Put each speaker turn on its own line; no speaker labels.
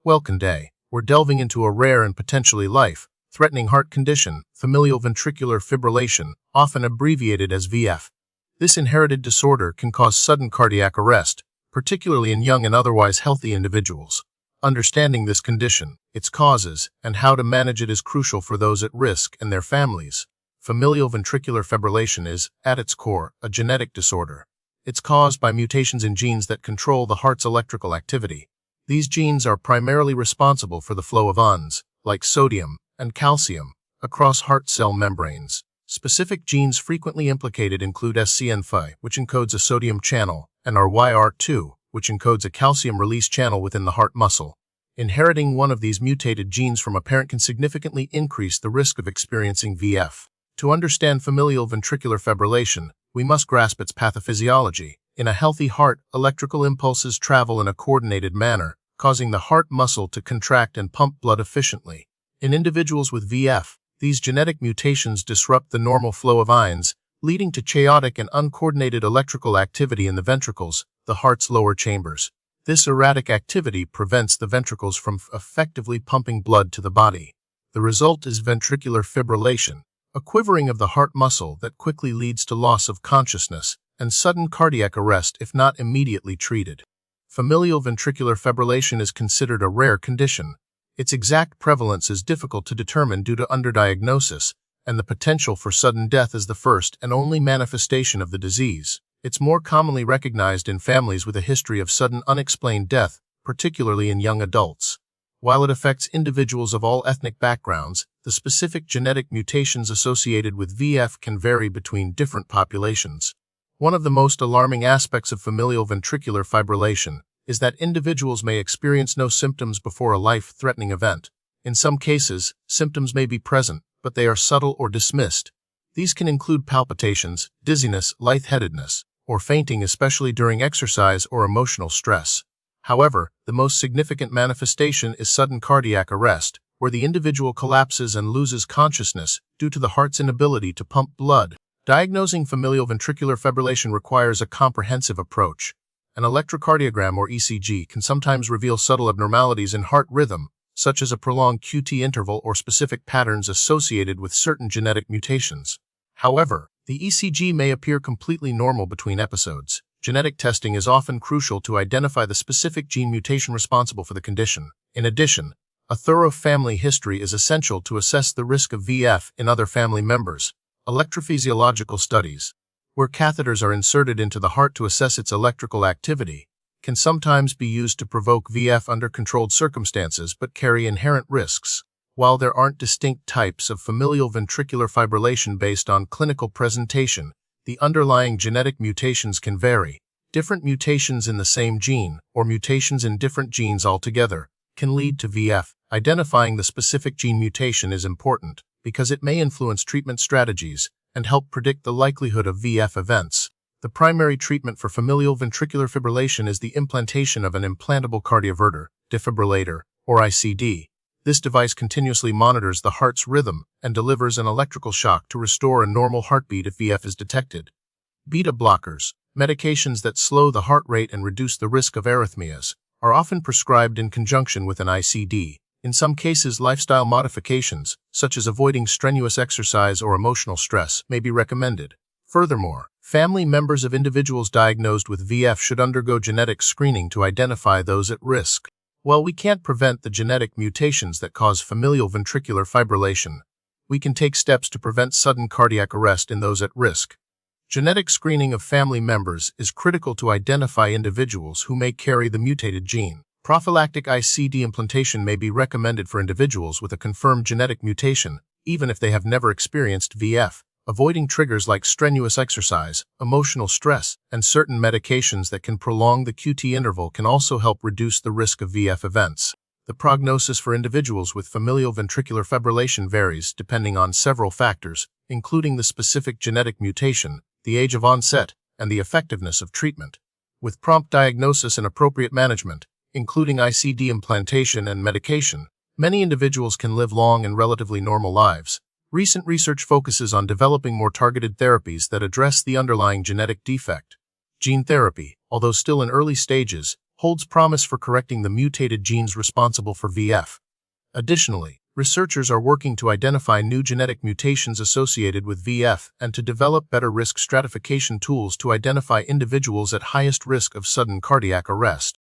Welcome day. We're delving into a rare and potentially life-threatening heart condition, familial ventricular fibrillation, often abbreviated as VF. This inherited disorder can cause sudden cardiac arrest, particularly in young and otherwise healthy individuals. Understanding this condition, its causes, and how to manage it is crucial for those at risk and their families. Familial ventricular fibrillation is, at its core, a genetic disorder. It's caused by mutations in genes that control the heart's electrical activity. These genes are primarily responsible for the flow of ions, like sodium and calcium, across heart cell membranes. Specific genes frequently implicated include SCN5, which encodes a sodium channel, and RYR2, which encodes a calcium release channel within the heart muscle. Inheriting one of these mutated genes from a parent can significantly increase the risk of experiencing VF. To understand familial ventricular fibrillation, we must grasp its pathophysiology. In a healthy heart, electrical impulses travel in a coordinated manner, causing the heart muscle to contract and pump blood efficiently. In individuals with VF, these genetic mutations disrupt the normal flow of ions, leading to chaotic and uncoordinated electrical activity in the ventricles, the heart's lower chambers. This erratic activity prevents the ventricles from effectively pumping blood to the body. The result is ventricular fibrillation, a quivering of the heart muscle that quickly leads to loss of consciousness and sudden cardiac arrest if not immediately treated. Familial ventricular fibrillation is considered a rare condition. Its exact prevalence is difficult to determine due to underdiagnosis, and the potential for sudden death is the first and only manifestation of the disease. It's more commonly recognized in families with a history of sudden unexplained death, particularly in young adults. While it affects individuals of all ethnic backgrounds, the specific genetic mutations associated with VF can vary between different populations. One of the most alarming aspects of familial ventricular fibrillation is that individuals may experience no symptoms before a life-threatening event. In some cases, symptoms may be present, but they are subtle or dismissed. These can include palpitations, dizziness, lightheadedness, or fainting, especially during exercise or emotional stress. However, the most significant manifestation is sudden cardiac arrest, where the individual collapses and loses consciousness due to the heart's inability to pump blood. Diagnosing familial ventricular fibrillation requires a comprehensive approach. An electrocardiogram or ECG can sometimes reveal subtle abnormalities in heart rhythm, such as a prolonged QT interval or specific patterns associated with certain genetic mutations. However, the ECG may appear completely normal between episodes. Genetic testing is often crucial to identify the specific gene mutation responsible for the condition. In addition, a thorough family history is essential to assess the risk of VF in other family members. Electrophysiological studies, where catheters are inserted into the heart to assess its electrical activity, can sometimes be used to provoke VF under controlled circumstances but carry inherent risks. While there aren't distinct types of familial ventricular fibrillation based on clinical presentation, the underlying genetic mutations can vary. Different mutations in the same gene, or mutations in different genes altogether, can lead to VF. Identifying the specific gene mutation is important, because it may influence treatment strategies and help predict the likelihood of VF events. The primary treatment for familial ventricular fibrillation is the implantation of an implantable cardioverter, defibrillator, or ICD. This device continuously monitors the heart's rhythm and delivers an electrical shock to restore a normal heartbeat if VF is detected. Beta blockers, medications that slow the heart rate and reduce the risk of arrhythmias, are often prescribed in conjunction with an ICD. In some cases, lifestyle modifications, such as avoiding strenuous exercise or emotional stress, may be recommended. Furthermore, family members of individuals diagnosed with VF should undergo genetic screening to identify those at risk. While we can't prevent the genetic mutations that cause familial ventricular fibrillation, we can take steps to prevent sudden cardiac arrest in those at risk. Genetic screening of family members is critical to identify individuals who may carry the mutated gene. Prophylactic ICD implantation may be recommended for individuals with a confirmed genetic mutation, even if they have never experienced VF. Avoiding triggers like strenuous exercise, emotional stress, and certain medications that can prolong the QT interval can also help reduce the risk of VF events. The prognosis for individuals with familial ventricular fibrillation varies depending on several factors, including the specific genetic mutation, the age of onset, and the effectiveness of treatment. With prompt diagnosis and appropriate management, including ICD implantation and medication, many individuals can live long and relatively normal lives. Recent research focuses on developing more targeted therapies that address the underlying genetic defect. Gene therapy, although still in early stages, holds promise for correcting the mutated genes responsible for VF. Additionally, researchers are working to identify new genetic mutations associated with VF and to develop better risk stratification tools to identify individuals at highest risk of sudden cardiac arrest.